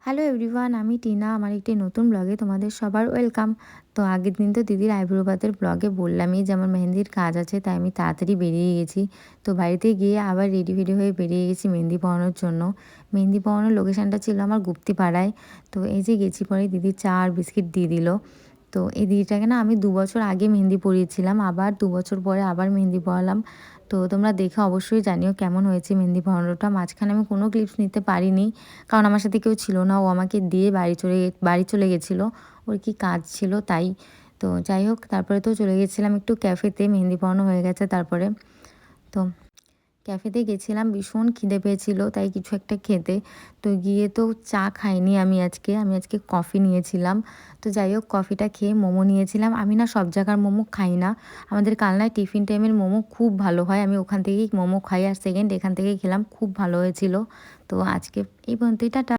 Hello everyone, আমি টিনা। আমার একটি নতুন ব্লগে তোমাদের সবার ওয়েলকাম। তো আগের দিন তো দিদির আইব্রো ভাতের ব্লগে বললামই যে আমার মেহেন্দির কাজ আছে, তাই আমি তাড়াতাড়ি বেরিয়ে গেছি। তো বাড়িতে গিয়ে আবার রেডি ফেডি হয়ে বেরিয়ে গেছি মেহেন্দি পরানোর জন্য। মেহেন্দি পরানোর লোকেশানটা ছিল আমার গুপ্তিপাড়ায়। তো এই যে গেছি, পরে দিদি চা আর বিস্কিট দিয়ে দিল। তো এই দিদিটাকে না আমি 2 বছর আগে মেহেন্দি পরিয়েছিলাম, আবার 2 বছর পরে আবার মেহেন্দি পরালাম। তো তোমরা দেখে অবশ্যই জানিও কেমন হয়েছে মেহেন্দি পরানোটা। মাঝখানে আমি কোনো ক্লিপস নিতে পারিনি, কারণ আমার সাথে কেউ ছিল না। ও আমাকে দিয়ে বাড়ি চলে গেছিলো, ওর কি কাজ ছিল তাই। তো যাই হোক, তারপরে তো চলে গেছিলাম একটু ক্যাফেতে, মেহেন্দি পরানো হয়ে গেছে তারপরে। তো ক্যাফেতে গেছিলাম, ভীষণ খিদে পেয়েছিল তাই কিছু একটা খেতে। তো গিয়ে তো চা খাইনি আমি আজকে কফি নিয়েছিলাম। তো যাই হোক, কফিটা খেয়ে মোমো নিয়েছিলাম। আমি না সব জায়গার মোমো খাই না, আমাদের কালনায় টিফিন টাইমের মোমো খুব ভালো হয়, আমি ওখান থেকেই মোমো খাই। আর সেকেন্ড এখান থেকেই খেলাম, খুব ভালো হয়েছিল। তো আজকে এই পর্যন্তই, টাটা।